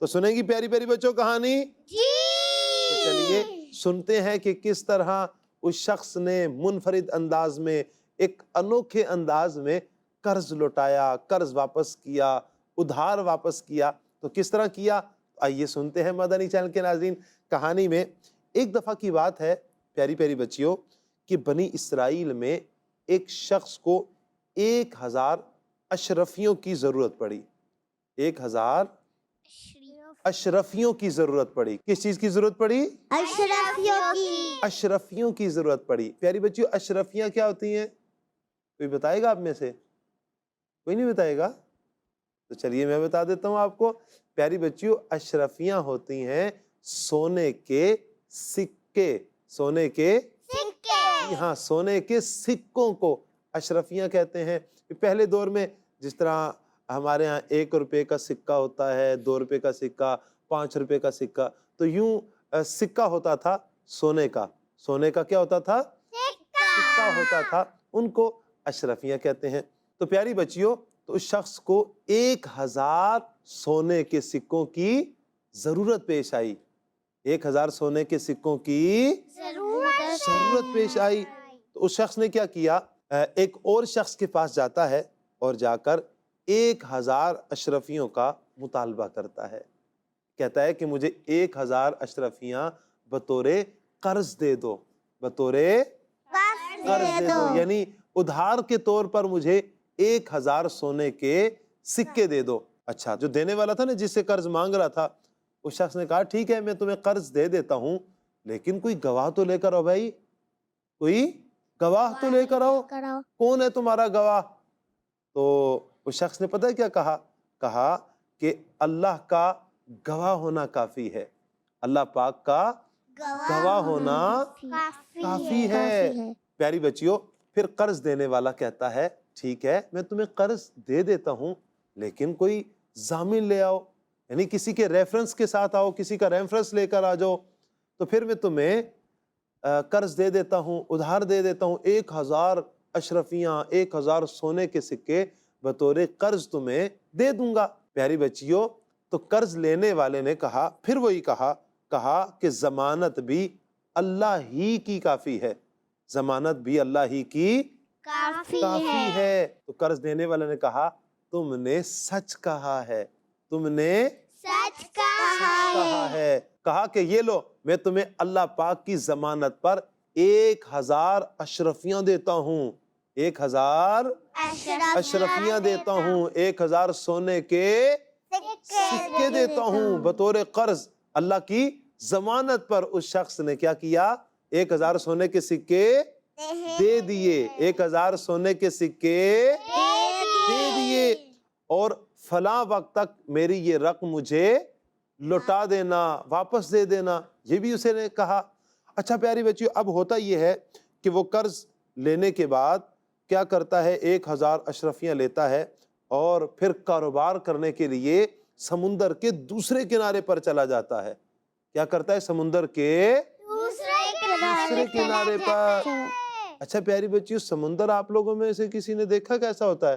تو سنیں گی پیاری پیاری بچوں کہانی؟ جی تو چلیے سنتے ہیں کہ کس طرح اس شخص نے منفرد انداز میں، ایک انوکھے انداز میں قرض لوٹایا، قرض واپس کیا، ادھار واپس کیا۔ تو کس طرح کیا؟ آئیے سنتے ہیں مدنی چینل کے ناظرین کہانی میں۔ ایک دفعہ کی بات ہے پیاری پیاری بچیوں کہ بنی اسرائیل میں ایک شخص کو 1000 اشرفیوں کی ضرورت پڑی۔ 1000 اشرفیوں کی ضرورت پڑی۔ کس چیز کی ضرورت پڑی؟ اشرفیوں کی۔ اشرفیوں کی ضرورت پڑی۔ پیاری بچیوں اشرفیاں کیا ہوتی ہیں؟ کوئی بتائے گا آپ میں سے؟ کوئی نہیں بتائے گا؟ تو چلیے میں بتا دیتا ہوں آپ کو۔ پیاری بچیوں اشرفیاں ہوتی ہیں سونے کے سکے، سونے کے سکے۔ ہاں سونے کے سکوں کو اشرفیاں کہتے ہیں۔ پہلے دور میں جس طرح ہمارے ہاں 1 روپے کا سکہ ہوتا ہے، 2 روپے کا سکہ، 5 روپے کا سکہ، تو یوں سکہ ہوتا تھا سونے کا۔ سونے کا کیا ہوتا تھا؟ سکہ ہوتا تھا، ان کو اشرفیاں کہتے ہیں۔ تو پیاری بچیوں تو اس شخص کو 1000 سونے کے سکوں کی ضرورت پیش آئی۔ 1000 سونے کے سکوں کی ضرورت پیش آئی۔ تو اس شخص نے کیا کیا؟ ایک اور شخص کے پاس جاتا ہے اور جا کر 1000 اشرفیوں کا مطالبہ کرتا ہے۔ کہتا ہے کہ مجھے 1000 اشرفیاں بطور قرض دے دو، بطور قرض دے دو، یعنی ادھار کے طور پر مجھے 1000 سونے کے سکے دے دو۔ اچھا جو دینے والا تھا نا، جس سے قرض مانگ رہا تھا، اس شخص نے کہا ٹھیک ہے میں تمہیں قرض دے دیتا ہوں، لیکن کوئی گواہ تو لے کر آؤ بھائی، کوئی گواہ تو لے کر آؤ، کون ہے تمہارا گواہ؟ تو اس شخص نے پتہ ہے کیا کہا؟ کہا کہ اللہ کا گواہ ہونا کافی ہے، اللہ پاک کا گواہ ہونا کافی ہے۔ پیاری بچیوں پھر قرض دینے والا کہتا ہے ٹھیک ہے میں تمہیں قرض دے دیتا ہوں، لیکن کوئی ضامن لے آؤ، یعنی کسی کے ریفرنس کے ساتھ آؤ، کسی کا ریفرنس لے کر آ جاؤ، تو پھر میں تمہیں قرض دے دیتا ہوں، ادھار دے دیتا ہوں، 1000 اشرفیاں، 1000 سونے کے سکے بطور قرض تمہیں دے دوں گا۔ پیاری بچیوں تو قرض لینے والے نے کہا، پھر وہی کہا کہ ضمانت بھی اللہ ہی کی کافی ہے، ضمانت بھی اللہ ہی کی کافی ہے۔ تو قرض دینے والے نے کہا تم نے سچ کہا ہے، تم نے سچ کہا ہے۔ کہا کہ یہ لو میں تمہیں اللہ پاک کی ضمانت پر 1000 اشرفیاں دیتا ہوں، 1000 اشرفیاں دیتا ہوں، 1000 سونے کے سکے دیتا ہوں بطور قرض اللہ کی ضمانت پر۔ اس شخص نے کیا کیا؟ 1000 سونے کے سکے دے دیے، 1000 سونے کے سکے دے دیے، اور فلاں وقت تک میری یہ رقم مجھے لوٹا دینا، واپس دے دینا، یہ بھی اسے نے کہا۔ اچھا پیاری بچیوں اب ہوتا یہ ہے کہ وہ قرض لینے کے بعد کیا کرتا ہے؟ 1000 اشرفیاں لیتا ہے اور پھر کاروبار کرنے کے لیے سمندر کے دوسرے کنارے پر چلا جاتا ہے۔ کیا کرتا ہے؟ سمندر کے دوسرے کنارے پر۔ اچھا پیاری بچیوں سمندر آپ لوگوں میں سے کسی نے دیکھا کیسا ہوتا ہے؟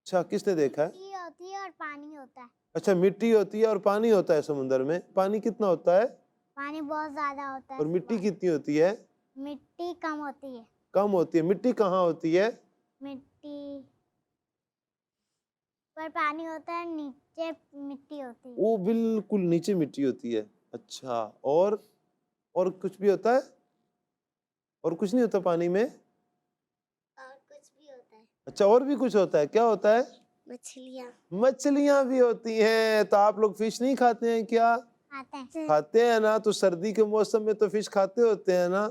اچھا کس نے دیکھا ہے؟ ہوتی ہے اور پانی ہوتا ہے۔ اچھا مٹی ہوتی ہے اور پانی ہوتا ہے سمندر میں۔ پانی کتنا ہوتا ہے؟ پانی بہت زیادہ ہوتا ہے اور مٹی کتنی ہوتی ہے؟ مٹی کم ہوتی ہے۔ کم ہوتی ہے۔ مٹی کہاں ہوتی ہے؟ مٹی پر پانی ہوتا ہے، نیچے مٹی ہوتی ہے۔ وہ بالکل نیچے مٹی ہوتی ہے۔ اچھا اور کچھ بھی ہوتا ہے؟ اور کچھ نہیں ہوتا پانی میں؟ اور کچھ بھی ہوتا ہے۔ اچھا اور بھی کچھ ہوتا ہے، کیا ہوتا ہے؟ مچھلیاں۔ مچھلیاں بھی ہوتی ہیں۔ تو آپ لوگ فش نہیں کھاتے ہیں کیا؟ کھاتے ہیں نا، تو سردی کے موسم میں تو فش کھاتے ہوتے ہیں نا۔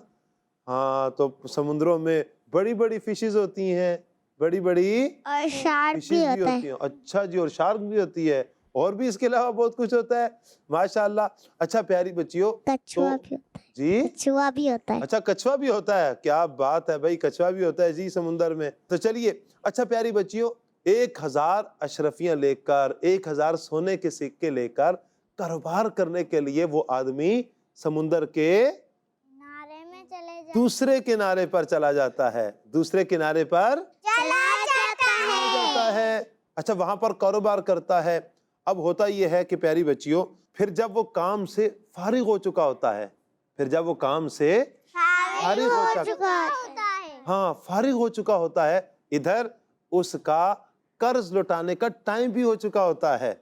ہاں تو سمندروں میں بڑی بڑی فشز ہوتی ہیں، بڑی بڑی اور شارک فشز بھی بھی ہوتا ہوتی ہے۔ ہیں۔ اچھا جی، اور شارک بھی ہوتی ہے، اور بھی اس کے علاوہ بہت کچھ ہوتا ہے ماشاءاللہ۔ اچھا پیاری بچیوں کچھوا بھی ہوتا ہے۔ جی کچھوا بھی ہوتا ہے۔ اچھا کچھوا بھی ہوتا ہے، کیا بات ہے بھائی، کچھوا بھی ہوتا ہے جی سمندر میں۔ تو چلیے اچھا پیاری بچیوں 1000 اشرفیاں لے کر، 1000 سونے کے سکے لے کر کاروبار کرنے کے لیے وہ آدمی سمندر کے کنارے میں چلے دوسرے کنارے پر چلا جاتا ہے، دوسرے کنارے پر چلا جاتا ہے۔ اچھا وہاں پر کاروبار کرتا ہے، اب ہوتا یہ ہے کہ پیاری بچیوں پھر جب وہ کام سے فارغ ہو چکا ہوتا ہے، پھر جب وہ کام سے فارغ ہو چکا ہاں فارغ ہو چکا ہوتا ہے، ادھر اس کا قرض لوٹانے کا ٹائم بھی ہو چکا ہوتا ہے،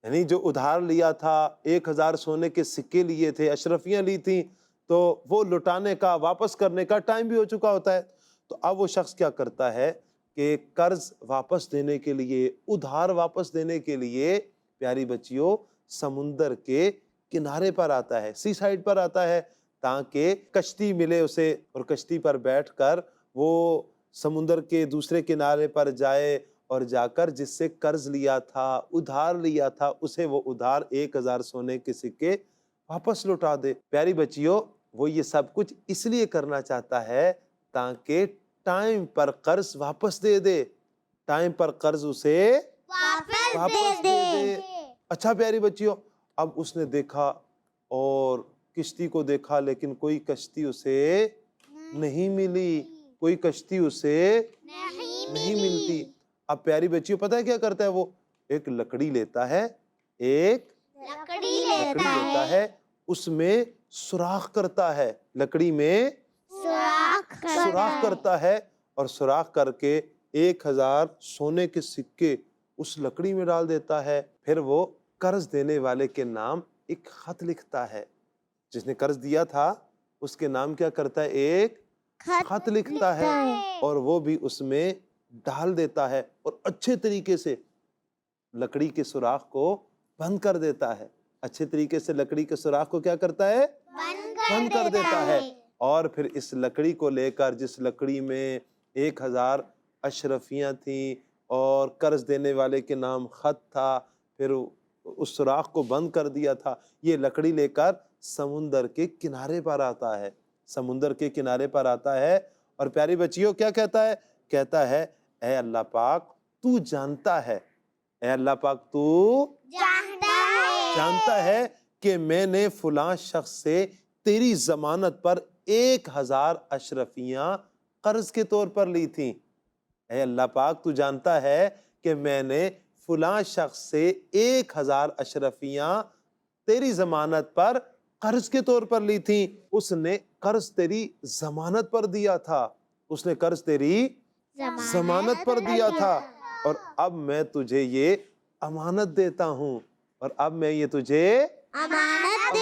یعنی جو ادھار لیا تھا 1000 سونے کے سکے لیے تھے، اشرفیاں لی تھیں، تو وہ لوٹانے کا واپس کرنے کا ٹائم بھی ہو چکا ہوتا ہے۔ تو اب وہ شخص کیا کرتا ہے کہ قرض واپس دینے کے لیے، ادھار واپس دینے کے لیے پیاری بچیوں سمندر کے کنارے پر آتا ہے، سی سائڈ پر آتا ہے، تاکہ کشتی ملے اسے اور کشتی پر بیٹھ کر وہ سمندر کے دوسرے کنارے پر جائے اور جا کر جس سے قرض لیا تھا، ادھار لیا تھا، اسے وہ ادھار 1000 سونے کے سکے واپس لوٹا دے۔ پیاری بچیوں وہ یہ سب کچھ اس لیے کرنا چاہتا ہے تاکہ ٹائم پر قرض واپس دے دے، ٹائم پر قرض اسے واپس دے دے۔ اچھا پیاری بچیوں اب اس نے دیکھا اور کشتی کو دیکھا، لیکن کوئی کشتی اسے نہیں ملی، کوئی کشتی اسے نہیں ملتی۔ اب پیاری بچیوں پتہ ہے کیا کرتا ہے وہ؟ ایک لکڑی لیتا ہے، ایک لکڑی لیتا ہے، اس میں سوراخ کرتا ہے، لکڑی میں سوراخ کرتا ہے اور سوراخ کر کے 1000 سونے کے سکے اس لکڑی میں ڈال دیتا ہے۔ پھر وہ قرض دینے والے کے نام ایک خط لکھتا ہے، جس نے قرض دیا تھا اس کے نام کیا کرتا ہے؟ ایک خط لکھتا ہے اور وہ بھی اس میں ڈال دیتا ہے اور اچھے طریقے سے لکڑی کے سوراخ کو بند کر دیتا ہے، اچھے طریقے سے لکڑی کے سوراخ کو کیا کرتا ہے؟ بند کر دیتا ہے۔ اور پھر اس لکڑی کو لے کر، جس لکڑی میں 1000 اشرفیاں تھیں اور قرض دینے والے کے نام خط تھا، پھر اس سوراخ کو بند کر دیا تھا، یہ لکڑی لے کر سمندر کے کنارے پر آتا ہے، سمندر کے کنارے پر آتا ہے اور پیاری بچیوں کیا کہتا ہے؟ کہتا ہے اے اللہ پاک تو جانتا ہے، اے اللہ پاک تو جانتا ہے کہ میں نے فلاں شخص سے تیری ضمانت پر 1000 اشرفیاں قرض کے طور پر لی تھیں، اے اللہ پاک تو جانتا ہے کہ میں نے فلاں شخص سے 1000 اشرفیاں تیری ضمانت پر قرض کے طور پر لی تھیں، اس نے قرض تیری ضمانت پر دیا تھا، اس نے قرض تیری ضمانت پر دیا تھا، اور اب میں تجھے یہ امانت دیتا ہوں، اور اب میں یہ تجھے امانت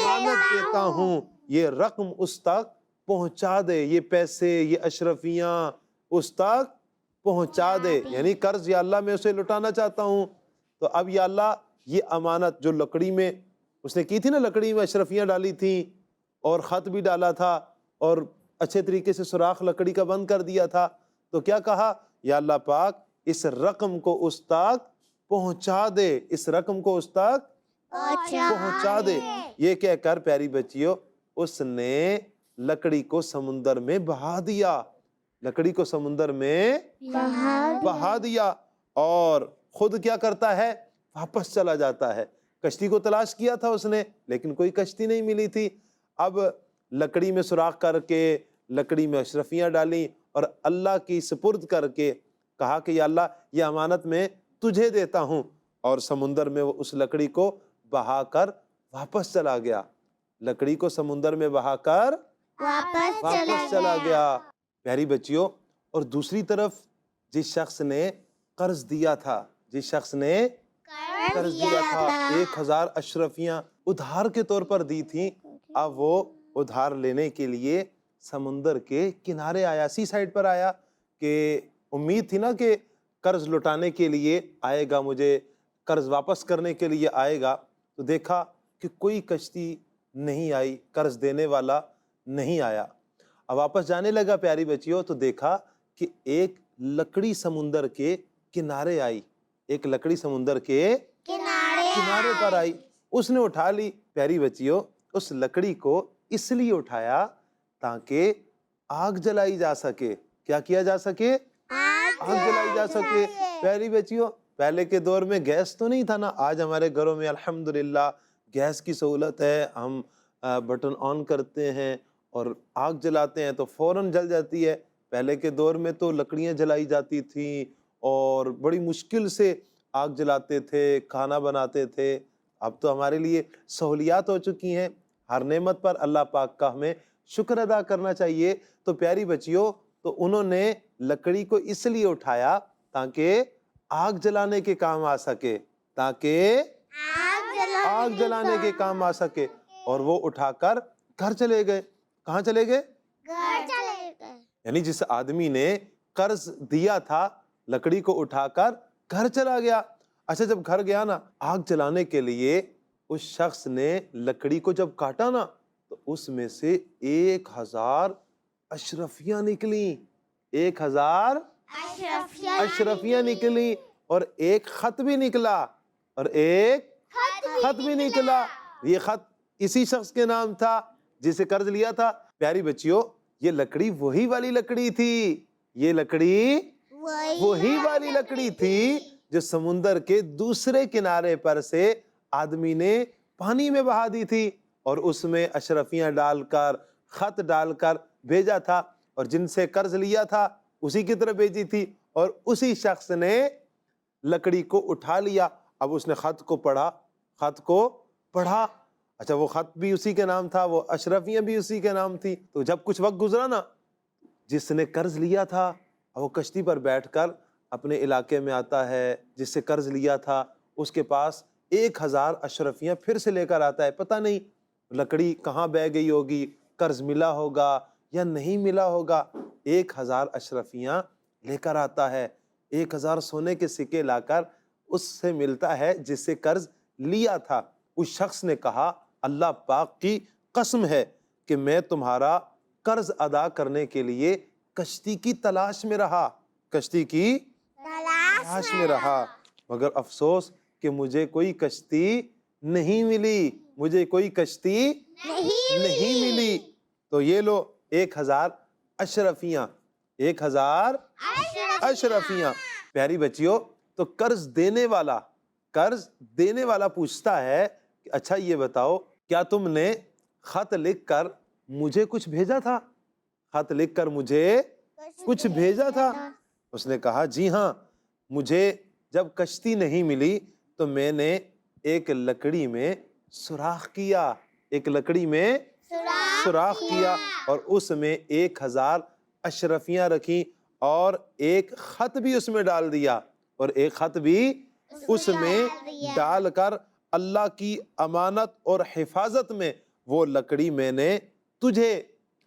دیتا ہوں، یہ رقم اس تک پہنچا دے، یہ پیسے، یہ اشرفیاں اس تک پہنچا دے، یعنی قرض یا اللہ میں اسے لٹانا چاہتا ہوں، تو اب یا اللہ یہ امانت جو لکڑی میں اس نے کی تھی نا، لکڑی میں اشرفیاں ڈالی تھیں اور خط بھی ڈالا تھا اور اچھے طریقے سے سوراخ لکڑی کا بند کر دیا تھا، تو کیا کہا؟ یا اللہ پاک اس رقم کو اس تک پہنچا دے، اس رقم کو اس تک پہنچا دے۔ یہ کہہ کر پیاری بچیوں اس نے لکڑی کو سمندر میں بہا دیا، لکڑی کو سمندر میں بہا دیا، اور خود کیا کرتا ہے؟ واپس چلا جاتا ہے۔ کشتی کو تلاش کیا تھا اس نے، لیکن کوئی کشتی نہیں ملی تھی۔ اب لکڑی میں سوراخ کر کے لکڑی میں اشرفیاں ڈالیں اور اللہ کی سپرد کر کے کہا کہ یا اللہ یہ امانت میں تجھے دیتا ہوں، اور سمندر میں وہ اس لکڑی کو بہا کر واپس چلا گیا، لکڑی کو سمندر میں بہا کر واپس چلا گیا۔ پیاری بچیوں اور دوسری طرف جس شخص نے قرض دیا تھا، جس شخص نے قرض دیا تھا 1000 اشرفیاں ادھار کے طور پر دی تھیں، اب وہ ادھار لینے کے لیے سمندر کے کنارے آیا، سی سائڈ پر آیا، کہ امید تھی نا کہ قرض لوٹانے کے لیے آئے گا، مجھے قرض واپس کرنے کے لیے آئے گا، تو دیکھا کہ کوئی کشتی نہیں آئی، قرض دینے والا نہیں آیا۔ اب واپس جانے لگا پیاری بچیوں تو دیکھا کہ ایک لکڑی سمندر کے کنارے آئی، ایک لکڑی سمندر کے کنارے پر آئی، اس نے اٹھا لی۔ پیاری بچیوں اس لکڑی کو اس لیے اٹھایا تاکہ آگ جلائی جا سکے۔ کیا کیا جا سکے؟ آگ جلائی جا سکے۔ پیاری بچیوں پہلے کے دور میں گیس تو نہیں تھا نا، آج ہمارے گھروں میں الحمدللہ گیس کی سہولت ہے، ہم بٹن آن کرتے ہیں اور آگ جلاتے ہیں تو فوراً جل جاتی ہے۔ پہلے کے دور میں تو لکڑیاں جلائی جاتی تھیں اور بڑی مشکل سے آگ جلاتے تھے، کھانا بناتے تھے، اب تو ہمارے لیے سہولیات ہو چکی ہیں۔ ہر نعمت پر اللہ پاک کا ہمیں شکر ادا کرنا چاہیے۔ تو پیاری بچیوں، تو انہوں نے لکڑی کو اس لیے اٹھایا تاکہ آگ جلانے کے کام آ سکے، تاکہ آگ جلانے کے کام آ سکے، اور وہ اٹھا کر گھر چلے گئے۔ کہاں چلے گئے؟ گھر چلے گئے۔ یعنی جس آدمی نے قرض دیا تھا لکڑی کو اٹھا کر گھر چلا گیا۔ اچھا جب گھر گیا نا، آگ جلانے کے لیے اس شخص نے لکڑی کو جب کاٹا نا، تو اس میں سے 1000 اشرفیاں نکلیں، 1000 اشرفیاں نکلی، اور ایک خط بھی نکلا، اور ایک خط بھی نکلا۔ یہ خط اسی شخص کے نام تھا جسے قرض لیا تھا۔ پیاری بچیوں، یہ لکڑی وہی والی لکڑی تھی، یہ لکڑی وہی والی لکڑی تھی جو سمندر کے دوسرے کنارے پر سے آدمی نے پانی میں بہا دی تھی، اور اس میں اشرفیاں ڈال کر، خط ڈال کر بھیجا تھا، اور جن سے قرض لیا تھا اسی کی طرف بھیجی تھی، اور اسی شخص نے لکڑی کو اٹھا لیا۔ اب اس نے خط کو پڑھا، اچھا وہ خط بھی اسی کے نام تھا، وہ اشرفیاں بھی اسی کے نام تھی۔ تو جب کچھ وقت گزرا نا، جس نے قرض لیا تھا وہ کشتی پر بیٹھ کر اپنے علاقے میں آتا ہے، جس سے قرض لیا تھا اس کے پاس 1000 اشرفیاں پھر سے لے کر آتا ہے۔ پتہ نہیں لکڑی کہاں بہ گئی ہوگی، قرض ملا ہوگا یا نہیں ملا ہوگا۔ 1000 اشرفیاں لے کر آتا ہے، 1000 سونے کے سکے لا کر اس سے ملتا ہے جس سے قرض لیا تھا۔ اس شخص نے کہا اللہ پاک کی قسم ہے کہ میں تمہارا قرض ادا کرنے کے لیے کشتی کی تلاش میں رہا، کشتی کی تلاش میں رہا، مگر افسوس کہ مجھے کوئی کشتی نہیں ملی، مجھے کوئی کشتی نہیں ملی۔ تو یہ لو 1000 اشرفیاں، 1000 اشرفیاں۔ پیاری بچیوں، تو قرض دینے والا پوچھتا ہے کہ اچھا یہ بتاؤ کیا تم نے خط لکھ کر مجھے کچھ بھیجا تھا؟ خط لکھ کر مجھے کچھ بھیجا تھا؟ اس نے کہا جی ہاں، مجھے جب کشتی نہیں ملی تو میں نے ایک لکڑی میں سوراخ کیا، ایک لکڑی میں سوراخ کیا، اور اس میں 1000 اشرفیاں رکھی، اور ایک خط بھی اس میں ڈال دیا، اور ایک خط بھی اس میں ڈال کر اللہ کی امانت اور حفاظت میں وہ لکڑی میں نے تجھے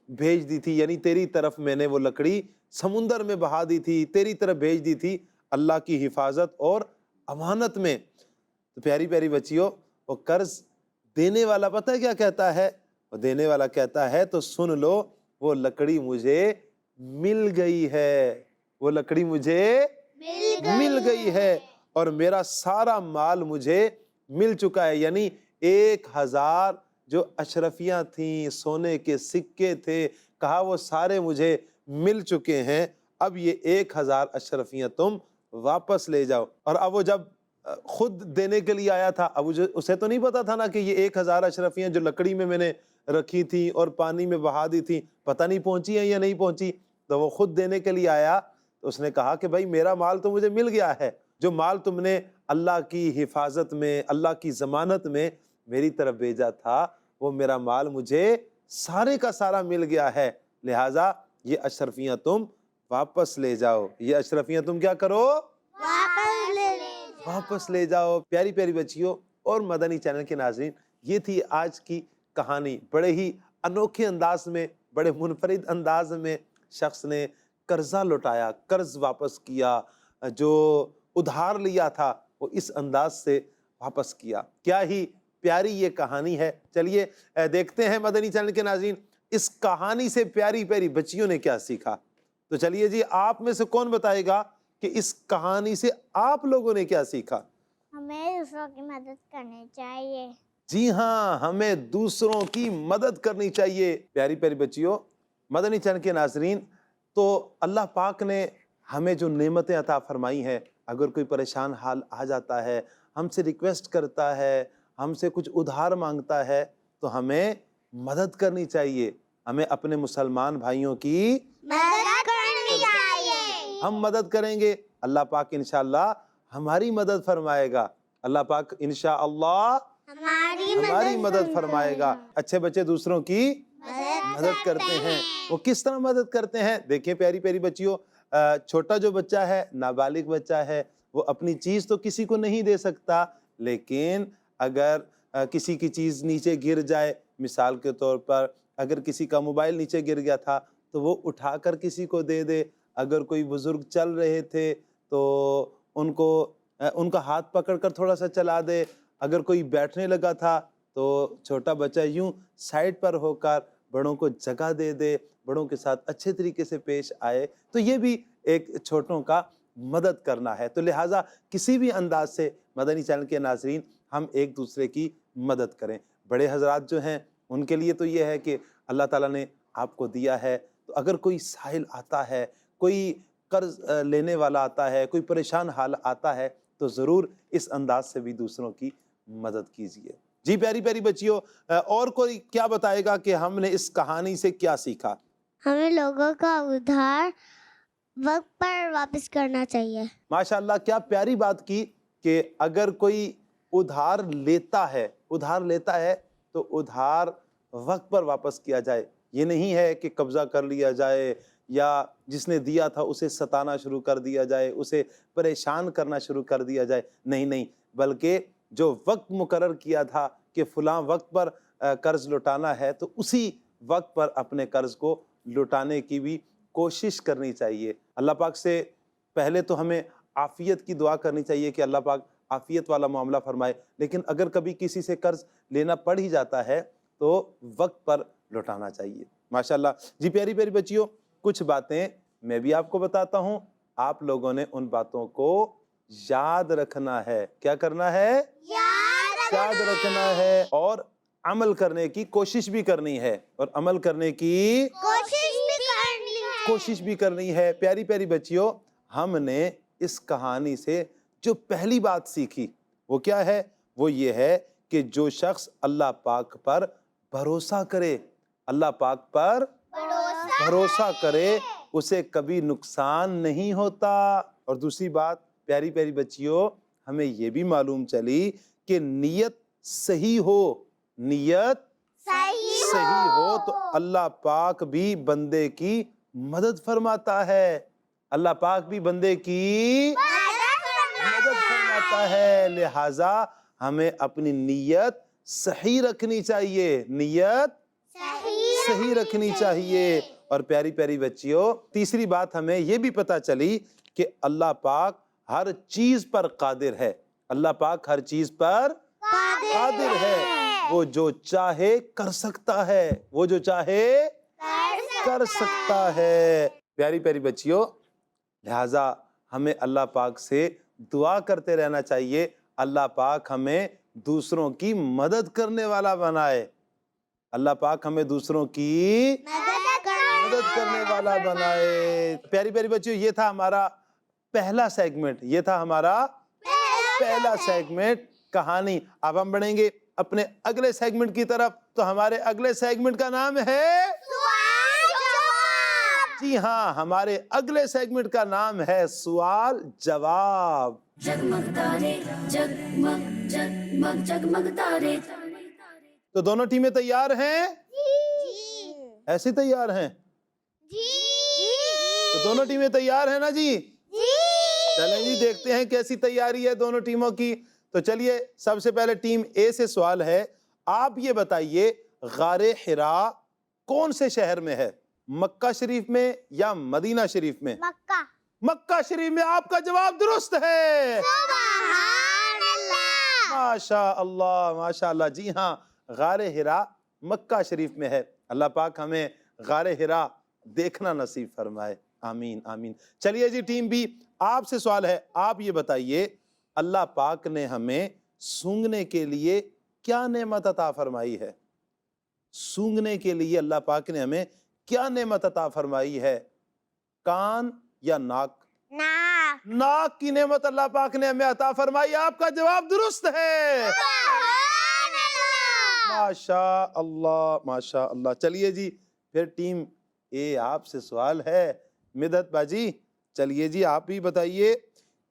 بھیج دی تھی، یعنی تیری طرف میں نے وہ لکڑی سمندر میں بہا دی تھی، تیری طرف بھیج دی تھی اللہ کی حفاظت اور امانت میں۔ تو پیاری پیاری بچیوں، وہ قرض دینے والا پتہ ہے کیا کہتا ہے؟ وہ دینے والا کہتا ہے تو سن لو، وہ لکڑی مجھے مل گئی ہے، وہ لکڑی مجھے مل گئی ہے، اور میرا سارا مال مجھے مل چکا ہے۔ یعنی 1000 جو اشرفیاں تھیں، سونے کے سکے تھے، کہا وہ سارے مجھے مل چکے ہیں، اب یہ 1000 اشرفیاں تم واپس لے جاؤ۔ اور اب وہ جب خود دینے کے لیے آیا تھا، اب اسے تو نہیں پتا تھا نا کہ یہ 1000 اشرفیاں جو لکڑی میں نے رکھی تھی اور پانی میں بہا دی تھی، پتہ نہیں پہنچی ہیں یا نہیں پہنچی۔ تو وہ خود دینے کے لیے آیا تو اس نے کہا کہ بھائی میرا مال تو مجھے مل گیا ہے، جو مال تم نے اللہ کی حفاظت میں، اللہ کی ضمانت میں میری طرف بھیجا تھا، وہ میرا مال مجھے سارے کا سارا مل گیا ہے، لہٰذا یہ اشرفیاں تم واپس لے جاؤ، یہ اشرفیاں تم کیا کرو؟ واپس لے جاؤ۔ پیاری پیاری بچیوں اور مدنی چینل کے ناظرین، یہ تھی آج کی کہانی۔ بڑے ہی انوکھے انداز میں، بڑے منفرد انداز میں شخص نے قرضہ لوٹایا، قرض واپس کیا، جو ادھار لیا تھا وہ اس انداز سے واپس کیا۔ کیا ہی پیاری یہ کہانی ہے۔ چلیے دیکھتے ہیں مدنی چینل کے ناظرین اس کہانی سے پیاری پیاری بچیوں نے کیا سیکھا۔ تو چلیے جی، آپ میں سے کون بتائے گا کہ اس کہانی سے آپ لوگوں نے کیا سیکھا؟ ہمیں دوسروں کی مدد کرنی چاہیے۔ جی ہاں، ہمیں دوسروں کی مدد کرنی چاہیے۔ پیاری پیاری بچیوں، مدنی چینل کے ناظرین، تو اللہ پاک نے ہمیں جو نعمتیں عطا فرمائی ہیں، اگر کوئی پریشان حال آ جاتا ہے، ہم سے ریکویسٹ کرتا ہے، ہم سے کچھ ادھار مانگتا ہے، تو ہمیں مدد کرنی چاہیے۔ ہمیں اپنے مسلمان بھائیوں کی مدد کرنی چاہیے۔ ہم مدد کریں گے، اللہ پاک انشاءاللہ ہماری مدد فرمائے گا. اللہ پاک انشاءاللہ ہماری مدد فرمائے گا. اچھے بچے دوسروں کی مدد کرتے ہیں. وہ کس طرح مدد کرتے ہیں؟ دیکھیں پیاری پیاری بچیوں، چھوٹا جو بچہ ہے، نابالغ بچہ ہے، وہ اپنی چیز تو کسی کو نہیں دے سکتا، لیکن اگر کسی کی چیز نیچے گر جائے، مثال کے طور پر اگر کسی کا موبائل نیچے گر گیا تھا تو وہ اٹھا کر کسی کو دے دے. اگر کوئی بزرگ چل رہے تھے تو ان کا ہاتھ پکڑ کر تھوڑا سا چلا دے. اگر کوئی بیٹھنے لگا تھا تو چھوٹا بچہ یوں سائڈ پر ہو کر بڑوں کو جگہ دے دے، بڑوں کے ساتھ اچھے طریقے سے پیش آئے. تو یہ بھی ایک چھوٹوں کا مدد کرنا ہے. تو لہٰذا کسی بھی انداز سے مدنی چینل کے ناظرین ہم ایک دوسرے کی مدد کریں. بڑے حضرات جو ہیں ان کے لیے تو یہ ہے کہ اللہ تعالیٰ نے آپ کو دیا ہے، تو اگر کوئی سائل آتا ہے، کوئی قرض لینے والا آتا ہے، کوئی پریشان حال آتا ہے، تو ضرور اس انداز سے بھی دوسروں کی مدد کیجیے. جی پیاری پیاری بچیوں، اور کوئی کیا بتائے گا کہ ہم نے اس کہانی سے کیا سیکھا؟ ہمیں لوگوں کا ادھار وقت پر واپس کرنا چاہیے. ماشاءاللہ کیا پیاری بات کی کہ اگر کوئی ادھار لیتا ہے تو ادھار وقت پر واپس کیا جائے. یہ نہیں ہے کہ قبضہ کر لیا جائے یا جس نے دیا تھا اسے ستانا شروع کر دیا جائے، اسے پریشان کرنا شروع کر دیا جائے. نہیں، بلکہ جو وقت مقرر کیا تھا کہ فلاں وقت پر قرض لوٹانا ہے تو اسی وقت پر اپنے قرض کو لوٹانے کی بھی کوشش کرنی چاہیے. اللہ پاک سے پہلے تو ہمیں عافیت کی دعا کرنی چاہیے کہ اللہ پاک عافیت والا معاملہ فرمائے، لیکن اگر کبھی کسی سے قرض لینا پڑ ہی جاتا ہے تو وقت پر لوٹانا چاہیے. ماشاءاللہ. جی پیاری پیاری بچیوں، کچھ باتیں میں بھی آپ کو بتاتا ہوں، آپ لوگوں نے ان باتوں کو یاد رکھنا ہے. کیا کرنا ہے؟ یاد رکھنا ہے، اور عمل کرنے کی کوشش بھی کرنی ہے، اور عمل کرنے کی کوشش بھی کرنی ہے. پیاری پیاری بچیوں، ہم نے اس کہانی سے جو پہلی بات سیکھی وہ کیا ہے؟ وہ یہ ہے کہ جو شخص اللہ پاک پر بھروسہ کرے، اللہ پاک پر بھروسہ کرے، اسے کبھی نقصان نہیں ہوتا. اور دوسری بات پیاری پیاری بچیوں، ہمیں یہ بھی معلوم چلی کہ نیت صحیح ہو تو اللہ پاک بھی بندے کی مدد فرماتا ہے. اللہ پاک بھی بندے کی مدد فرماتا ہے. لہٰذا ہمیں اپنی نیت صحیح رکھنی چاہیے. اور پیاری پیاری بچیوں، تیسری بات ہمیں یہ بھی پتا چلی کہ اللہ پاک ہر چیز پر قادر ہے. اللہ پاک ہر چیز پر قادر ہے. وہ جو چاہے کر سکتا ہے، کر سکتا ہے. پیاری پیاری بچیوں، لہٰذا ہمیں اللہ پاک سے دعا کرتے رہنا چاہیے، اللہ پاک ہمیں دوسروں کی مدد کرنے والا بنائے. اللہ پاک ہمیں دوسروں کی مدد کرنے والا بنائے. پیاری پیاری بچیوں، یہ تھا ہمارا پہلا سیگمنٹ کہانی. اب ہم بڑھیں گے اپنے اگلے سیگمنٹ کی طرف. تو ہمارے اگلے سیگمنٹ کا نام ہے جی ہاں، ہمارے اگلے سیگمنٹ کا نام ہے سوال جواب. جگمگ تارے جگمگ جگمگ جگمگ تارے. تو دونوں ٹیمیں تیار ہیں؟ ایسے تیار ہیں؟ تو دونوں ٹیمیں تیار ہیں نا جی؟ چلیں جی دیکھتے ہیں کیسی تیاری ہے دونوں ٹیموں کی. تو چلیے سب سے پہلے ٹیم اے سے سوال ہے. آپ یہ بتائیے غار حرا کون سے شہر میں ہے؟ مکہ شریف میں یا مدینہ شریف میں؟ مکہ شریف میں. آپ کا جواب درست ہے. ماشاء اللہ. جی ہاں، غار حرا مکہ شریف میں ہے. اللہ پاک ہمیں غار حرا دیکھنا نصیب فرمائے. آمین آمین. چلیے جی ٹیم بی، آپ سے سوال ہے. آپ یہ بتائیے اللہ پاک نے ہمیں سونگھنے کے لیے کیا نعمت عطا فرمائی ہے؟ سونگھنے کے لیے اللہ پاک نے ہمیں کیا نعمت عطا فرمائی ہے؟ کان یا ناک؟ ناک کی نعمت اللہ پاک نے ہمیں عطا فرمائی. آپ کا جواب درست ہے. ماشاء اللہ. چلیے جی پھر ٹیم اے آپ سے سوال ہے. مدت باجی چلیے جی آپ بھی بتائیے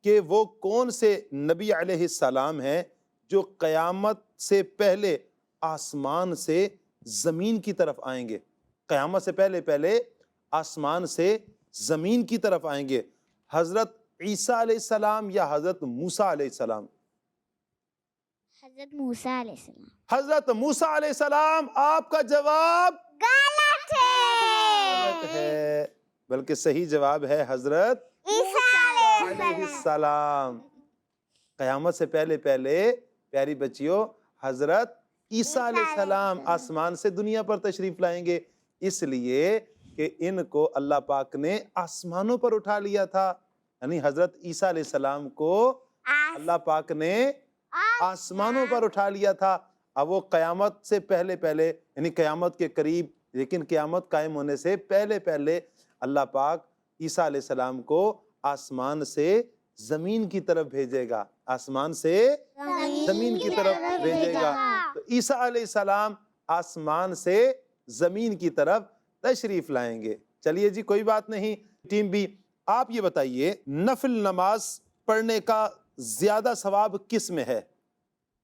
کہ وہ کون سے نبی علیہ السلام ہیں جو قیامت سے پہلے آسمان سے زمین کی طرف آئیں گے. قیامت سے پہلے آسمان سے زمین کی طرف آئیں گے. حضرت عیسیٰ علیہ السلام یا حضرت موسیٰ علیہ السلام؟ حضرت موسیٰ علیہ السلام. حضرت موسیٰ علیہ السلام. آپ کا جواب غلط ہے، بلکہ صحیح جواب ہے حضرت عیسیٰ علیہ السلام. قیامت سے پہلے پیاری بچیوں حضرت عیسیٰ علیہ السلام آسمان سے دنیا پر تشریف لائیں گے، اس لیے کہ ان کو اللہ پاک نے آسمانوں پر اٹھا لیا تھا. یعنی حضرت عیسیٰ علیہ السلام کو اللہ پاک نے آسمانوں پر اٹھا لیا تھا. اب وہ قیامت سے پہلے یعنی قیامت کے قریب، لیکن قیامت قائم ہونے سے پہلے اللہ پاک عیسیٰ علیہ السلام کو آسمان سے زمین کی طرف بھیجے گا، آسمان سے زمین کی طرف بھیجے گا. تو عیسیٰ علیہ السلام آسمان سے زمین کی طرف تشریف لائیں گے. چلیے جی کوئی بات نہیں. ٹیم بی آپ یہ بتائیے نفل نماز پڑھنے کا زیادہ ثواب کس میں ہے؟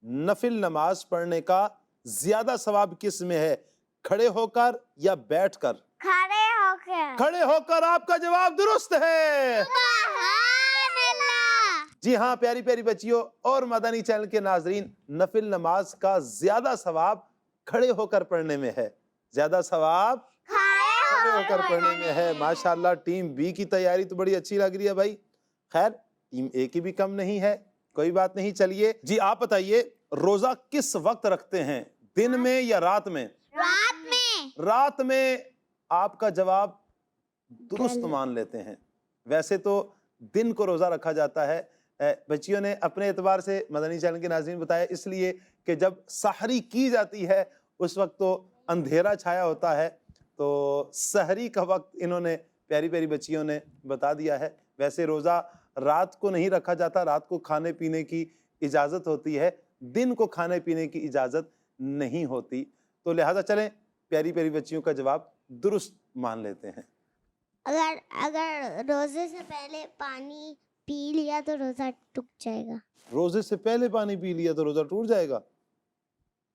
نفل نماز پڑھنے کا زیادہ ثواب کس میں ہے؟ کھڑے ہو کر یا بیٹھ کر؟ کھڑے ہو کے. کھڑے ہو کر. آپ کا جواب درست ہے. سبحان اللہ. جی ہاں پیاری بچیوں اور مدنی چینل کے ناظرین، نفل نماز کا زیادہ ثواب کھڑے ہو کر پڑھنے میں ہے. زیادہ ثواب کھڑے ہو کر پڑھنے میں ہے. ماشاءاللہ ٹیم بی کی تیاری تو بڑی اچھی لگ رہی ہے بھائی. خیر ٹیم اے کی بھی کم نہیں ہے، کوئی بات نہیں. چلیے جی آپ بتائیے روزہ کس وقت رکھتے ہیں، دن میں یا رات میں؟ رات میں. رات میں. آپ کا جواب درست مان لیتے ہیں. ویسے تو دن کو روزہ رکھا جاتا ہے. بچیوں نے اپنے اعتبار سے مدنی چینل کے ناظرین بتایا اس لیے کہ جب سحری کی جاتی ہے اس وقت تو اندھیرا چھایا ہوتا ہے، تو سحری کا وقت انہوں نے پیاری بچیوں نے بتا دیا ہے. ویسے روزہ رات کو نہیں رکھا جاتا، رات کو کھانے پینے کی اجازت ہوتی ہے، دن کو کھانے پینے کی اجازت نہیں ہوتی. تو لہٰذا چلیں پیاری بچیوں کا جواب درست مان لیتے ہیں. اگر روزے سے پہلے پانی پی لیا تو روزہ ٹوٹ جائے گا. روزے سے پہلے پانی پی لیا تو روزہ ٹوٹ جائے گا؟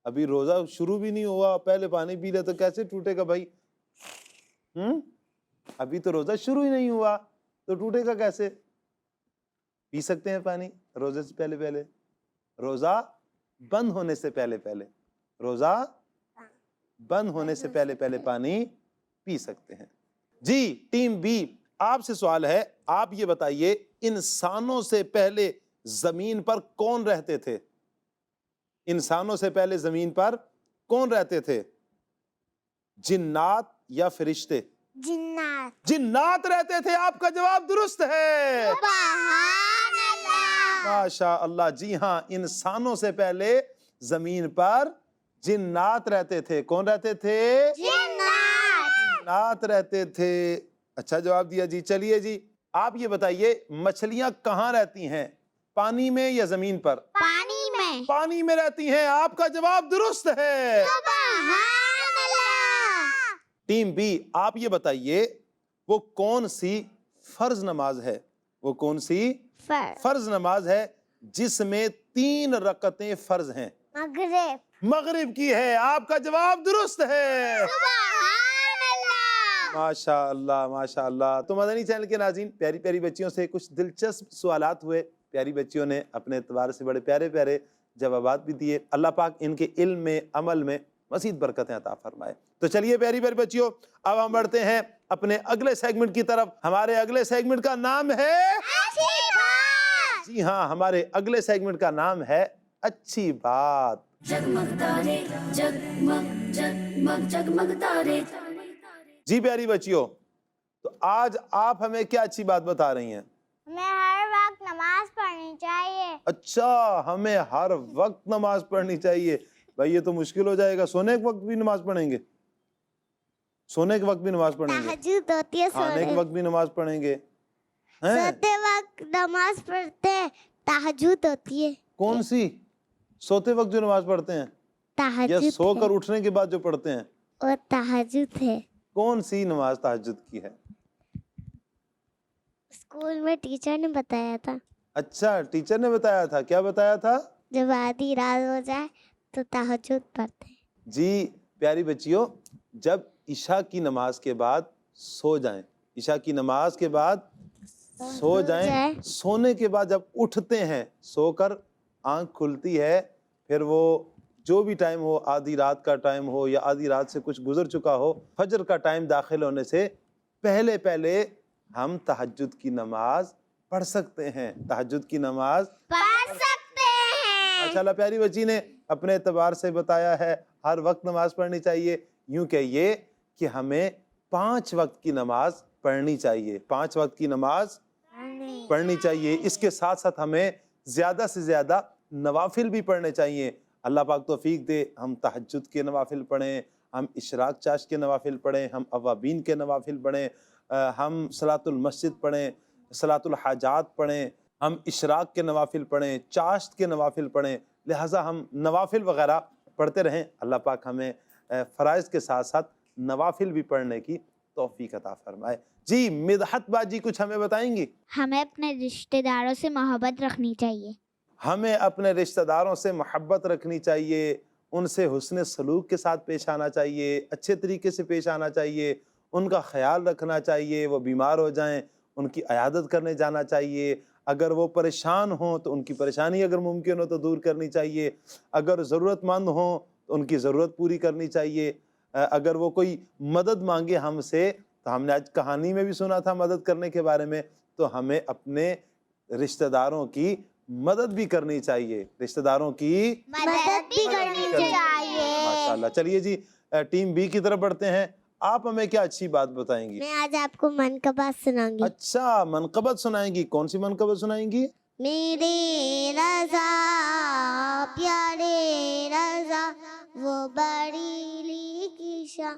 ابھی روزہ شروع بھی نہیں ہوا، پہلے پانی پی لیا تو کیسے ٹوٹے گا بھائی؟ ابھی تو روزہ شروع ہی نہیں ہوا تو ٹوٹے گا کیسے؟ پی سکتے ہیں پانی روزے سے پہلے. روزہ بند ہونے سے پہلے روزہ بند ہونے سے پہلے پانی پی سکتے ہیں. جی ٹیم بی آپ سے سوال ہے، آپ یہ بتائیے انسانوں سے پہلے زمین پر کون رہتے تھے؟ انسانوں سے پہلے زمین پر کون رہتے تھے؟ جنات یا فرشتے؟ جنات رہتے تھے. آپ کا جواب درست ہے. سبحان اللہ. ماشاء اللہ. جی ہاں انسانوں سے پہلے زمین پر جنات رہتے تھے. کون رہتے تھے؟ جنات رہتے تھے. اچھا جواب دیا جی. چلیے جی آپ یہ بتائیے مچھلیاں کہاں رہتی ہیں، پانی میں یا زمین پر؟ پانی میں رہتی ہیں. آپ کا جواب درست ہے. سبحان اللہ. ٹیم بی آپ یہ بتائیے وہ کون سی فرض نماز ہے، وہ کون سی فرض نماز ہے جس میں 3 رکعتیں فرض ہیں؟ مغرب کی ہے. آپ کا جواب درست ہے. سبحان اللہ. ماشاء اللہ ماشاء اللہ. تو مدنی چینل کے ناظرین پیاری بچیوں سے کچھ دلچسپ سوالات ہوئے. پیاری بچیوں نے اپنے اعتبار سے بڑے پیارے جوابات بھی دیے. اللہ پاک ان کے علم میں عمل میں مزید برکتیں عطا فرمائے. تو چلیے پیاری بچیوں اب ہم بڑھتے ہیں اپنے اگلے سیگمنٹ کی طرف. ہمارے اگلے سیگمنٹ کا نام ہے جی ہاں ہمارے اگلے سیگمنٹ کا نام ہے اچھی بات. جگمگ تارے جگمگ جگمگ جگمگ تارے. جی پیاری بچیوں تو آج آپ ہمیں کیا اچھی بات بتا رہی ہیں؟ ہمیں ہر وقت نماز پڑھنی چاہیے. اچھا ہمیں ہر وقت نماز پڑھنی چاہیے. بھائی یہ تو مشکل ہو جائے گا. سونے کے وقت بھی نماز پڑھیں گے؟ سونے کے وقت بھی نماز پڑھیں گے؟ تہجد ہوتی ہے. کھانے کے وقت بھی نماز پڑھیں گے؟ سوتے وقت نماز پڑھتے ہیں. تہجد ہوتی ہے. کون سی؟ سوتے وقت جو نماز پڑھتے ہیں یا تہجد سو کر اٹھنے کے بعد جو پڑھتے ہیں؟ وہ تہجد ہے. کون سی نماز تہجد کی ہے؟ اسکول میں ٹیچر نے بتایا تھا. اچھا ٹیچر نے بتایا تھا، کیا بتایا تھا؟ جب آدھی رات ہو جائے تو تہجد پڑھتے ہیں. جی پیاری بچیوں، جب عشاء کی نماز کے بعد سو جائیں، عشاء کی نماز کے بعد سو جائیں، سونے کے بعد جب اٹھتے ہیں، سو کر آنکھ کھلتی ہے، پھر وہ جو بھی ٹائم ہو، آدھی رات کا ٹائم ہو یا آدھی رات سے کچھ گزر چکا ہو، فجر کا ٹائم داخل ہونے سے پہلے پہلے ہم تہجد کی نماز پڑھ سکتے ہیں. تہجد کی نماز پڑھ سکتے ہیں. ماشاءاللہ پیاری بچی نے اپنے اعتبار سے بتایا ہے ہر وقت نماز پڑھنی چاہیے. یوں کہیے کہ ہمیں 5 وقت کی نماز پڑھنی چاہیے، 5 وقت کی نماز پڑھنی چاہیے. اس کے ساتھ ساتھ ہمیں زیادہ سے زیادہ نوافل بھی پڑھنے چاہیے. اللہ پاک توفیق دے ہم تہجد کے نوافل پڑھیں، ہم اشراق چاشت کے نوافل پڑھیں، ہم اوابین کے نوافل پڑھیں، ہم صلاۃ المسجد پڑھیں، صلاۃ الحاجات پڑھیں، ہم اشراق کے نوافل پڑھیں، چاشت کے نوافل پڑھیں. لہٰذا ہم نوافل وغیرہ پڑھتے رہیں. اللہ پاک ہمیں فرائض کے ساتھ ساتھ نوافل بھی پڑھنے کی توفیق عطا فرمائے. جی مدحت باجی کچھ ہمیں بتائیں گی؟ ہمیں اپنے رشتہ داروں سے محبت رکھنی چاہیے. ہمیں اپنے رشتہ داروں سے محبت رکھنی چاہیے، ان سے حسن سلوک کے ساتھ پیش آنا چاہیے، اچھے طریقے سے پیش آنا چاہیے، ان کا خیال رکھنا چاہیے. وہ بیمار ہو جائیں ان کی عیادت کرنے جانا چاہیے، اگر وہ پریشان ہوں تو ان کی پریشانی اگر ممکن ہو تو دور کرنی چاہیے، اگر ضرورت مند ہوں تو ان کی ضرورت پوری کرنی چاہیے. اگر وہ کوئی مدد مانگے ہم سے، تو ہم نے آج کہانی میں بھی سنا تھا مدد کرنے کے بارے میں، تو ہمیں اپنے رشتہ داروں کی مدد بھی کرنی چاہیے، رشتہ داروں کی مدد بھی کرنی چاہیے. ماشاءاللہ. چلیے جی ٹیم بی کی طرف بڑھتے ہیں. آپ ہمیں کیا اچھی بات بتائیں گی؟ میں آج آپ کو منقبت سناؤں گی. اچھا منقبت سنائیں گی، کون سی منقبت سنائیں گی؟ میرے رضا پیارے رضا وہ بریلی کی شاہ،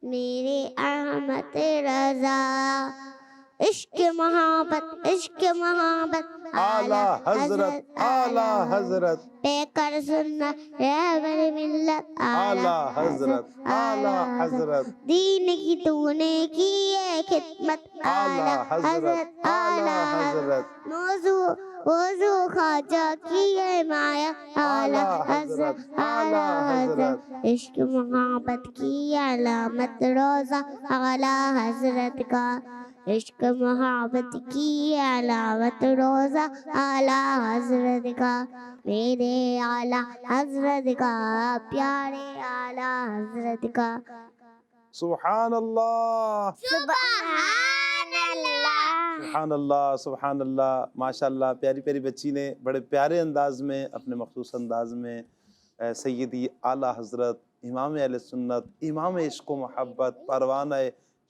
میرے احمد رضا عشق محبت اعلیٰ حضرت اعلیٰ حضرت پہ کر سننا رہبر ملت اعلیٰ حضرت اعلیٰ حضرت دین کی تو نے کی ہے خدمت اعلیٰ حضرت اعلیٰ حضرت وضو خواجہ کی ہے مایا اعلیٰ حضرت اعلیٰ حضرت عشق محبت کی علامت روزہ اعلیٰ حضرت کا، عشق محبت کی علامت روزہ اعلیٰ حضرت کا، میرے اعلیٰ حضرت کا پیارے اعلیٰ حضرت کا. سبحان اللہ سبحان اللہ. سبحان اللہ سبحان اللہ. ماشاءاللہ پیاری پیاری بچی نے بڑے پیارے انداز میں، اپنے مخصوص انداز میں سیدی اعلیٰ حضرت امام اہل سنت، امام عشق و محبت، پروانہ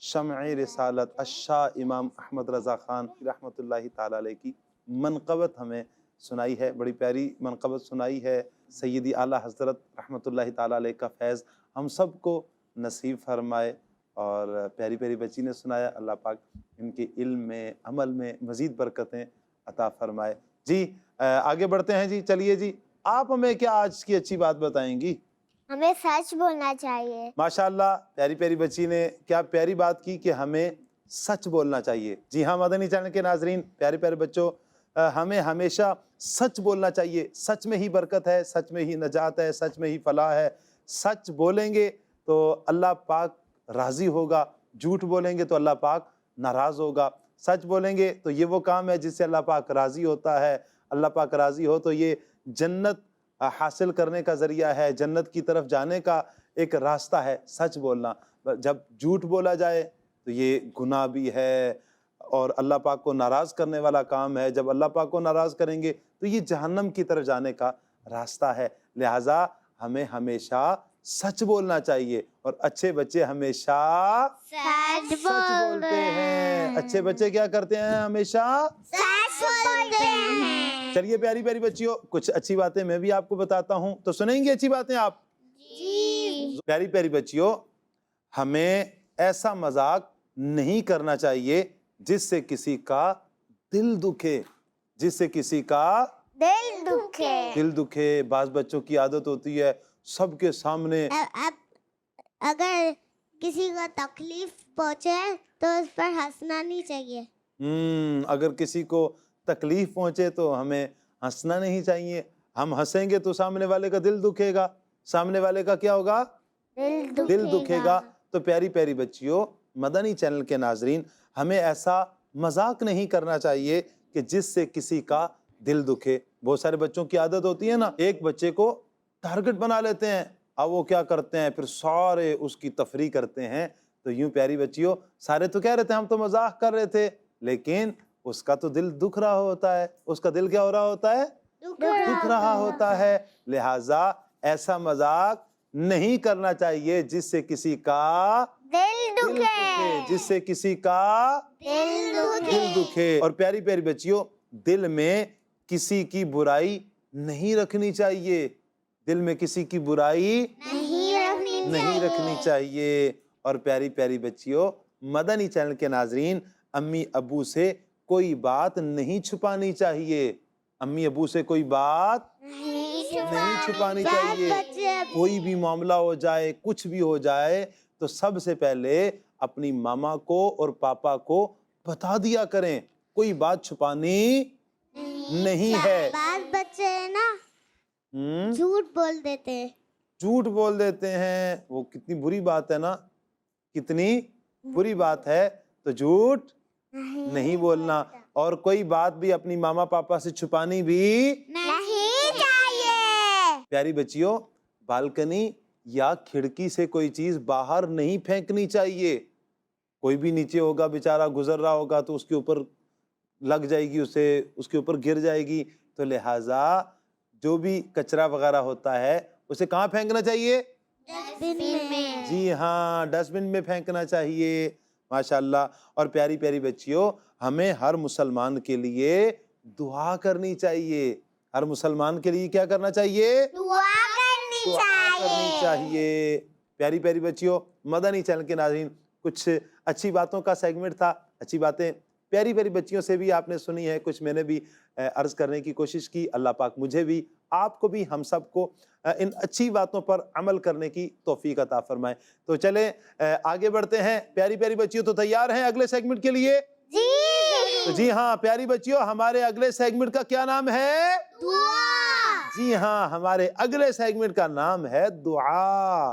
شمع رسالت الشاہ امام احمد رضا خان رحمۃ اللہ تعالیٰ علیہ کی منقبت ہمیں سنائی ہے. بڑی پیاری منقبت سنائی ہے. سیدی اعلیٰ حضرت رحمۃ اللہ تعالیٰ علیہ کا فیض ہم سب کو نصیب فرمائے. اور پیاری پیاری بچی نے سنایا، اللہ پاک ان کے علم میں، عمل میں مزید برکتیں عطا فرمائے. جی آگے بڑھتے ہیں. جی چلیے جی آپ ہمیں کیا آج کی اچھی بات بتائیں گی؟ ہمیں سچ بولنا چاہیے. ماشاءاللہ پیاری پیاری بچی نے کیا پیاری بات کی کہ ہمیں سچ بولنا چاہیے. جی ہاں مدنی چینل کے ناظرین، پیارے پیارے بچوں، ہمیں ہمیشہ سچ بولنا چاہیے. سچ میں ہی برکت ہے، سچ میں ہی نجات ہے، سچ میں ہی فلاح ہے. سچ بولیں گے تو اللہ پاک راضی ہوگا، جھوٹ بولیں گے تو اللہ پاک ناراض ہوگا. سچ بولیں گے تو یہ وہ کام ہے جس سے اللہ پاک راضی ہوتا ہے. اللہ پاک راضی ہو تو یہ جنت حاصل کرنے کا ذریعہ ہے، جنت کی طرف جانے کا ایک راستہ ہے سچ بولنا. جب جھوٹ بولا جائے تو یہ گناہ بھی ہے اور اللہ پاک کو ناراض کرنے والا کام ہے. جب اللہ پاک کو ناراض کریں گے تو یہ جہنم کی طرف جانے کا راستہ ہے. لہٰذا ہمیں ہمیشہ سچ بولنا چاہیے، اور اچھے بچے ہمیشہ سچ بولتے ہیں. اچھے بچے کیا کرتے ہیں؟ ہمیشہ سچ بولتے ہیں. چلیے پیاری پیاری بچیوں، کچھ اچھی باتیں میں بھی آپ کو بتاتا ہوں، تو سنیں گے اچھی باتیں آپ؟ جی. پیاری پیاری بچیوں، ہمیں ایسا مذاق نہیں کرنا چاہیے جس سے کسی کا دل دکھے، جس سے کسی کا دل دکھے. بعض بچوں کی عادت ہوتی ہے سب کے سامنے اگر کسی کو تکلیف پہنچے تو اس پر ہنسنا نہیں چاہیے. اگر کسی کو تکلیف پہنچے تو ہمیں ہنسنا نہیں چاہیے. ہم ہنسیں گے تو سامنے والے کا دل دکھے گا, سامنے والے کا کیا ہوگا؟ دل دکھے گا. تو پیاری پیاری بچیوں, مدنی چینل کے ناظرین, ہمیں ایسا مذاق نہیں کرنا چاہیے کہ جس سے کسی کا دل دکھے. بہت سارے بچوں کی عادت ہوتی ہے نا, ایک بچے کو ٹارگٹ بنا لیتے ہیں, اب وہ کیا کرتے ہیں, پھر سارے اس کی تفریح کرتے ہیں. تو یوں پیاری بچیوں, سارے تو کہہ رہے تھے ہم تو مذاق کر رہے تھے, لیکن اس کا تو دل دکھ رہا ہوتا ہے, اس کا دل کیا ہو رہا ہوتا ہے؟ دکھ رہا ہوتا ہے. لہٰذا ایسا مذاق نہیں کرنا چاہیے جس سے کسی کا دل دکھے, جس سے کسی کا دل دکھے. اور پیاری پیاری بچیوں, دل میں کسی کی برائی نہیں رکھنی چاہیے, دل میں کسی کی برائی نہیں رکھنی چاہیے. اور پیاری پیاری بچیوں, مدنی چینل کے ناظرین, امی ابو سے کوئی بات نہیں چھپانی چاہیے, امی ابو سے کوئی بات نہیں چھپانی چاہیے. کوئی بھی معاملہ ہو جائے, کچھ بھی ہو جائے, تو سب سے پہلے اپنی ماما کو اور پاپا کو بتا دیا کریں, کوئی بات چھپانی نہیں ہے. بعض بچے ہیں نا جھوٹ بول دیتے ہیں. جھوٹ بول دیتے ہیں, وہ کتنی بری بات ہے نا, کتنی بری بات ہے. تو جھوٹ نہیں بولنا, اور کوئی بات بھی اپنی ماما پاپا سے چھپانی بھی نہیں چاہیے. پیاری بچیوں, بالکنی یا کھڑکی سے کوئی چیز باہر نہیں پھینکنی چاہیے. کوئی بھی نیچے ہوگا, بیچارہ گزر رہا ہوگا تو اس کے اوپر لگ جائے گی, اسے اس کے اوپر گر جائے گی. تو لہٰذا جو بھی کچرا وغیرہ ہوتا ہے اسے کہاں پھینکنا چاہیے؟ جی ہاں, ڈسٹ بن میں پھینکنا چاہیے. ماشاءاللہ. اور پیاری پیاری بچیوں, ہمیں ہر مسلمان کے لیے دعا کرنی چاہیے. ہر مسلمان کے لیے کیا کرنا چاہیے؟ دعا کرنی چاہیے. پیاری پیاری بچیوں, مدنی چینل کے ناظرین, کچھ اچھی باتوں کا سیگمنٹ تھا, اچھی باتیں پیاری پیاری بچیوں سے بھی آپ نے سنی ہے, کچھ میں نے بھی عرض کرنے کی کوشش کی. اللہ پاک مجھے بھی, آپ کو بھی, ہم سب کو ان اچھی باتوں پر عمل کرنے کی توفیق عطا فرمائے. تو چلیں آگے بڑھتے ہیں. پیاری پیاری بچیوں, تو تیار ہیں اگلے سیگمنٹ کے لیے؟ تو جی ہاں پیاری بچیوں, ہمارے اگلے سیگمنٹ کا کیا نام ہے؟ دعا. جی ہاں, ہمارے اگلے سیگمنٹ کا نام ہے دعا.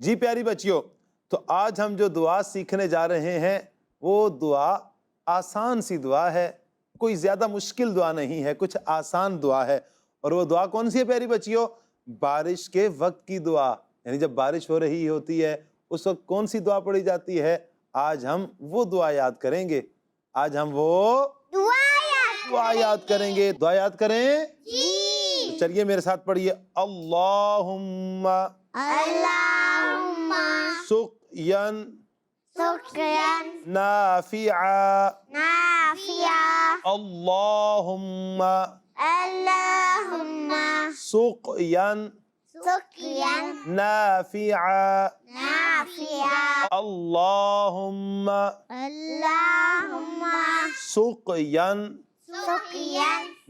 جی پیاری بچیوں, تو آج ہم جو دعا سیکھنے جا رہے ہیں وہ دعا آسان سی دعا ہے, کوئی زیادہ مشکل دعا نہیں ہے, کچھ آسان دعا ہے. اور وہ دعا کون سی ہے پیاری بچیوں؟ بارش کے وقت کی دعا. یعنی جب بارش ہو رہی ہوتی ہے اس وقت کون سی دعا پڑھی جاتی ہے؟ آج ہم وہ دعا یاد کریں گے. آج ہم وہ دعا یاد کریں گے. دعا یاد کریں. چلیے میرے ساتھ پڑھیے. اللہم سقیا نافعا. اللہم سقیا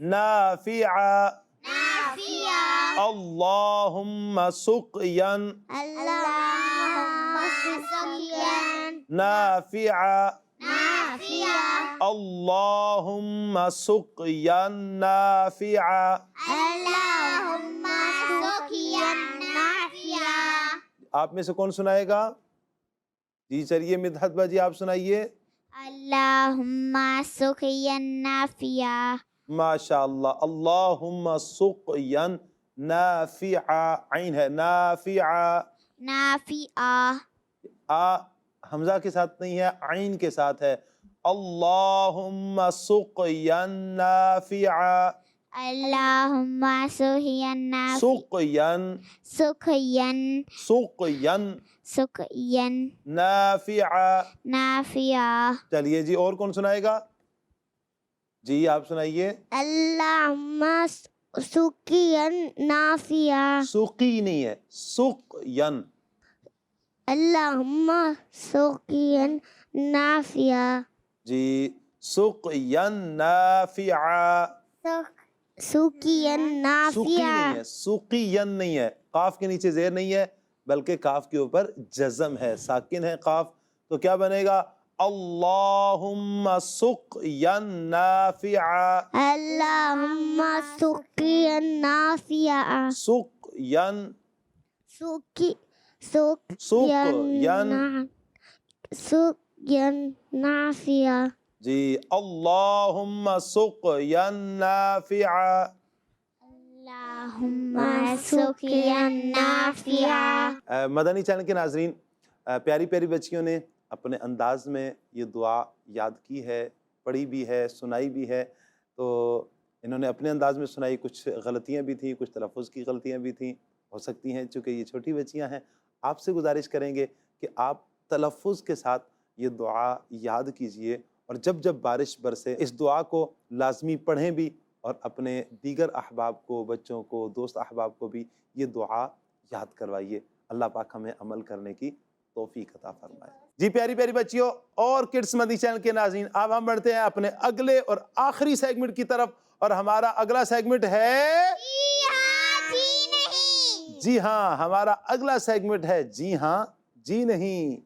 نافعا. اللہم سقیا نافعا. اللہم سقیا نافعا. اللہم سقیا نافعا. آپ میں سے کون سنائے گا؟ جی چلیے مدحت باجی آپ سنائیے. اللہم سقیا نافعا. ماشاء اللہ. اللہم سقیا نافعا. عین ہے, نافعا. آ حمزہ کے ساتھ نہیں ہے, عین کے ساتھ ہے. اللہم سقیا نافعا. اللہم سقیا سقیا نافعا. نافعا. چلیے جی, اور کون سنائے گا؟ جی آپ سنائیے. اللہم سقیا نافعا. سقی نہیں ہے, سقیا. اللہم سقیا نافعا. جی سقیا نافعا. سقیا سقی نافعا. نہیں ہے, سقیا نہیں ہے, قاف کے نیچے زیر نہیں ہے بلکہ قاف کے اوپر جزم ہے, ساکن ہے قاف, تو کیا بنے گا؟ اللہم سقیا نافعا، اللہم سقیا نافعا، سقیا، سقیا، سقیا نافعا، جی اللہم سقیا نافعا۔ اللہم سقیا نافعا۔ مدنی چینل کے ناظرین، پیاری پیاری بچیوں نے اپنے انداز میں یہ دعا یاد کی ہے، پڑھی بھی ہے، سنائی بھی ہے۔ تو انہوں نے اپنے انداز میں سنائی، کچھ غلطیاں بھی تھیں، کچھ تلفظ کی غلطیاں بھی تھیں، ہو سکتی ہیں، چونکہ یہ چھوٹی بچیاں ہیں۔ آپ سے گزارش کریں گے کہ آپ تلفظ کے ساتھ یہ دعا یاد کیجئے، اور جب جب بارش برسے اس دعا کو لازمی پڑھیں بھی، اور اپنے دیگر احباب کو، بچوں کو، دوست احباب کو بھی یہ دعا یاد کروائیے۔ اللہ پاک ہمیں عمل کرنے کی توفیق عطا فرمائے۔ جی پیاری پیاری بچیوں اور کڈس مدنی چینل کے ناظرین، اب ہم بڑھتے ہیں اپنے اگلے اور آخری سیگمنٹ کی طرف، اور ہمارا اگلا سیگمنٹ ہے جی ہاں جی نہیں۔ جی ہاں۔ ہمارا اگلا سیگمنٹ ہے جی ہاں جی نہیں۔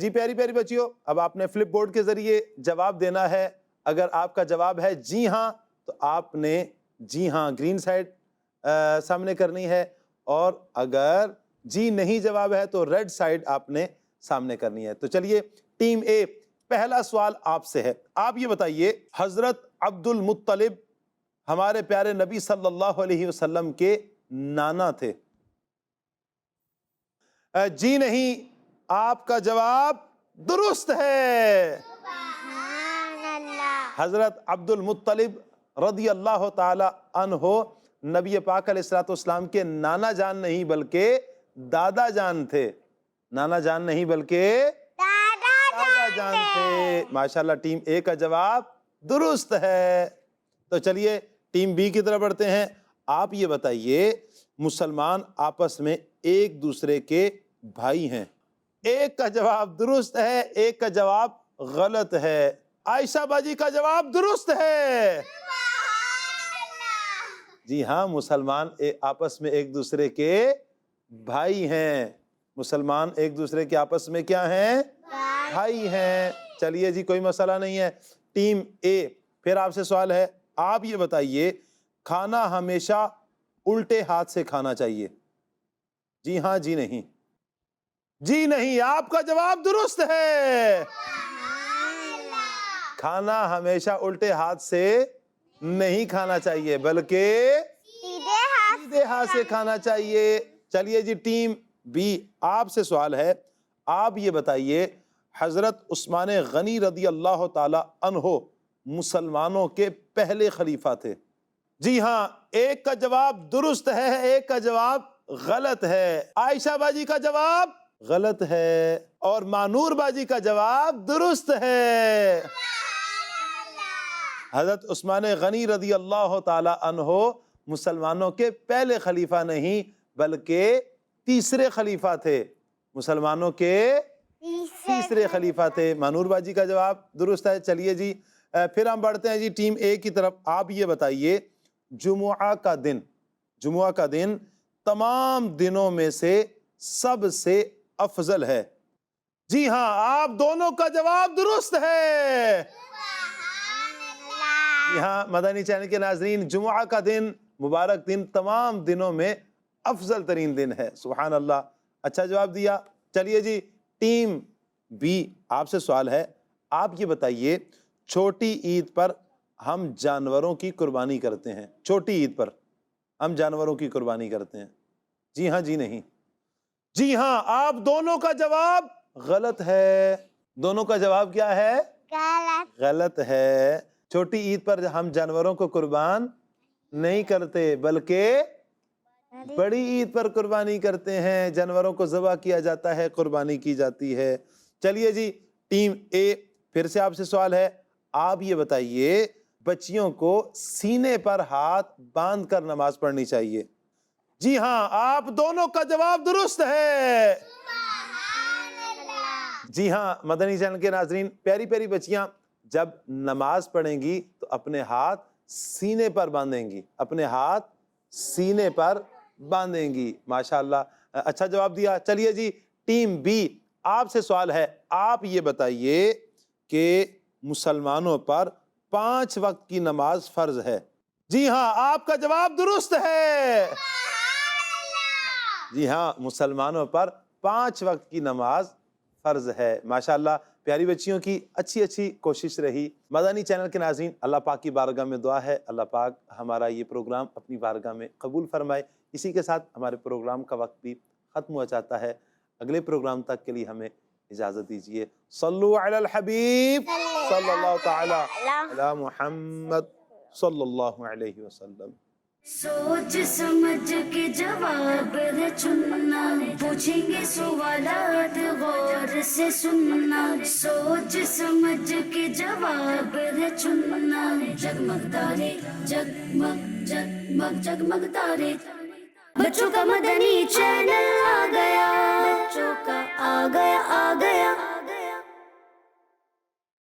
جی پیاری پیاری بچیوں، اب آپ نے فلپ بورڈ کے ذریعے جواب دینا ہے۔ اگر آپ کا جواب ہے جی ہاں تو آپ نے جی ہاں گرین سائڈ سامنے کرنی ہے، اور اگر جی نہیں جواب ہے تو ریڈ سائڈ آپ نے سامنے کرنی ہے۔ تو چلیے ٹیم اے، پہلا سوال آپ سے ہے۔ آپ یہ بتائیے، حضرت عبد المطلب ہمارے پیارے نبی صلی اللہ علیہ وسلم کے نانا تھے۔ جی نہیں، آپ کا جواب درست ہے۔ سبحان اللہ۔ حضرت عبد المطلب رضی اللہ تعالی عنہ نبی پاک علیہ الصلوۃ والسلام کے نانا جان نہیں بلکہ دادا جان تھے۔ نانا جان نہیں بلکہ دادا جان تھے۔ ماشاءاللہ، ٹیم اے کا جواب درست ہے۔ تو چلیے ٹیم بی کی طرف بڑھتے ہیں۔ آپ یہ بتائیے، مسلمان آپس میں ایک دوسرے کے بھائی ہیں۔ ایک کا جواب درست ہے، ایک کا جواب غلط ہے۔ عائشہ باجی کا جواب درست ہے۔ جی ہاں، مسلمان آپس میں ایک دوسرے کے بھائی ہیں۔ مسلمان ایک دوسرے کے آپس میں کیا ہیں؟ بھائی ہیں۔ چلیے جی، کوئی مسئلہ نہیں ہے۔ ٹیم اے، پھر آپ سے سوال ہے، آپ یہ بتائیے، کھانا ہمیشہ الٹے ہاتھ سے کھانا چاہیے؟ جی ہاں جی نہیں؟ جی نہیں، آپ کا جواب درست ہے۔ کھانا ہمیشہ الٹے ہاتھ سے نہیں کھانا چاہیے بلکہ سیدھے ہاتھ سے کھانا چاہیے۔ چلیے جی ٹیم بی، آپ سے سوال ہے، آپ یہ بتائیے، حضرت عثمان غنی رضی اللہ تعالی عنہ مسلمانوں کے پہلے خلیفہ تھے۔ جی ہاں، ایک کا جواب درست ہے، ایک کا جواب غلط ہے۔ عائشہ باجی کا جواب غلط ہے، اور مانور باجی کا جواب درست ہے۔ حضرت عثمان غنی رضی اللہ تعالی عنہ مسلمانوں کے پہلے خلیفہ نہیں بلکہ تیسرے خلیفہ تھے۔ مسلمانوں کے تیسرے خلیفہ تھے۔ مانور باجی کا جواب درست ہے۔ چلیے جی، پھر ہم بڑھتے ہیں جی ٹیم اے کی طرف۔ آپ یہ بتائیے، جمعہ کا دن تمام دنوں میں سے سب سے افضل ہے؟ جی ہاں، آپ دونوں کا جواب درست ہے۔ جی ہاں مدنی چینل کے ناظرین، جمعہ کا دن، مبارک دن، تمام دنوں میں افضل ترین دن ہے۔ سبحان اللہ، اچھا جواب دیا۔ چلیے جی ٹیم بی، آپ سے سوال ہے، آپ یہ بتائیے، چھوٹی عید پر ہم جانوروں کی قربانی کرتے ہیں۔ چھوٹی عید پر ہم جانوروں کی قربانی کرتے ہیں؟ جی ہاں جی نہیں؟ جی ہاں، آپ دونوں کا جواب غلط ہے۔ دونوں کا جواب کیا ہے؟ غلط ہے۔ چھوٹی عید پر ہم جانوروں کو قربان نہیں کرتے بلکہ بڑی عید پر قربانی کرتے ہیں۔ جانوروں کو ذبح کیا جاتا ہے، قربانی کی جاتی ہے۔ چلیے جی ٹیم اے، پھر سے آپ سے سوال ہے، آپ یہ بتائیے، بچیوں کو سینے پر ہاتھ باندھ کر نماز پڑھنی چاہیے؟ جی ہاں، آپ دونوں کا جواب درست ہے۔ جی ہاں مدنی چینل کے ناظرین، پیاری پیاری بچیاں جب نماز پڑھیں گی تو اپنے ہاتھ سینے پر باندھیں گی، اپنے ہاتھ سینے پر باندھیں گی. ماشاءاللہ اچھا جواب دیا. چلیے جی ٹیم بی آپ سے سوال ہے, آپ یہ بتائیے کہ مسلمانوں پر 5 وقت کی نماز فرض ہے. جی ہاں آپ کا جواب درست ہے. جی ہاں مسلمانوں پر 5 وقت کی نماز فرض ہے. ماشاءاللہ پیاری بچیوں کی اچھی کوشش رہی. مدنی چینل کے ناظرین اللہ پاک کی بارگاہ میں دعا ہے اللہ پاک ہمارا یہ پروگرام اپنی بارگاہ میں قبول فرمائے. اسی کے ساتھ ہمارے پروگرام کا وقت بھی ختم ہو جاتا ہے. اگلے پروگرام تک کے لیے ہمیں اجازت دیجیے. صلو علی الحبیب صلی اللہ تعالی علی محمد صلی اللہ علیہ وسلم. سوچ سمجھ کے جواب ہے چننا, پوچھیں گے سوالات غور سے سننا. سوچ سمجھ کے جواب ہے چننا. جگمگ تارے جگمگ جگمگ جگمگ تارے. بچوں کا مدنی چینل آ گیا, بچوں کا آ گیا